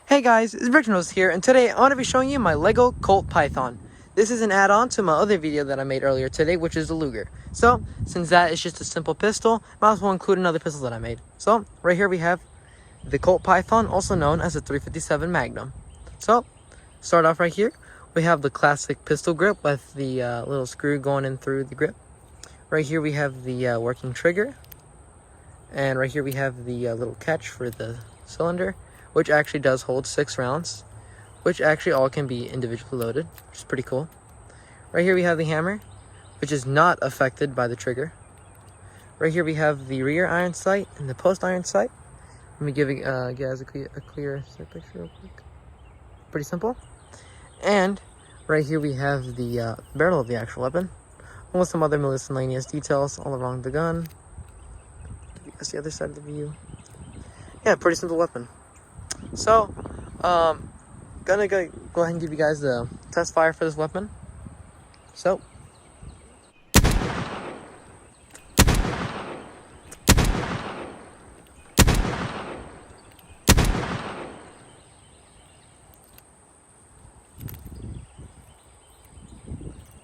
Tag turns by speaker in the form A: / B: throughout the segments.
A: Hey guys, it's Richard here, and today I want to be showing you my Lego Colt Python. This is an add-on to my other video that I made earlier today, which is the Luger. So, since that is just a simple pistol, might as well include another pistol that I made. So, right here we have the Colt Python, also known as the 357 Magnum. So, start off right here. We have the classic pistol grip with the little screw going in through the grip. Right here we have the working trigger. And right here we have the little catch for the cylinder, which actually does hold 6 rounds, which actually all can be individually loaded, which is pretty cool. Right here we have the hammer, which is not affected by the trigger. Right here we have the rear iron sight and the post iron sight. Let me give you guys a clear picture real quick. Pretty simple. And right here we have the barrel of the actual weapon, with some other miscellaneous details all around the gun. Give you guys the other side of the view. Yeah, pretty simple weapon. So, gonna go ahead and give you guys the test fire for this weapon. So,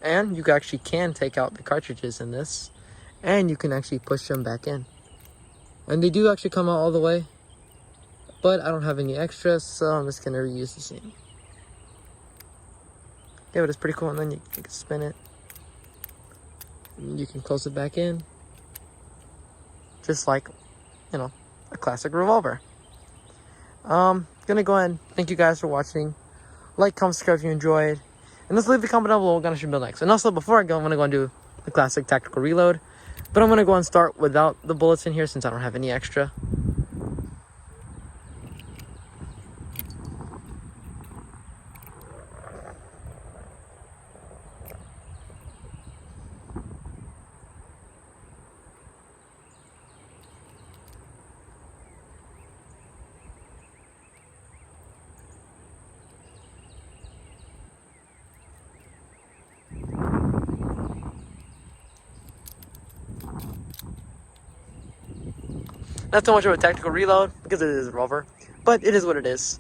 A: and you actually can take out the cartridges in this, and you can actually push them back in. And they do actually come out all the way, but I don't have any extras, so I'm just gonna reuse the same. Yeah, but it's pretty cool, and then you can spin it. You can close it back in, just like, you know, a classic revolver. Gonna go ahead and thank you guys for watching. Like, comment, subscribe if you enjoyed, and let's leave a comment down below what gun I should build next. And also, before I go, I'm gonna go and do the classic tactical reload, but I'm gonna go and start without the bullets in here since I don't have any extra. Not so much of a tactical reload because it is a revolver, but it is what it is.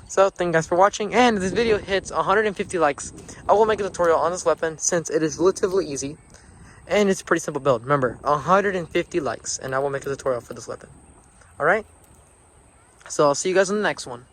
A: So thank you guys for watching, and if this video hits 150 likes, I will make a tutorial on this weapon since it is relatively easy and it's a pretty simple build. Remember, 150 likes and I will make a tutorial for this weapon. Alright? So I'll see you guys in the next one.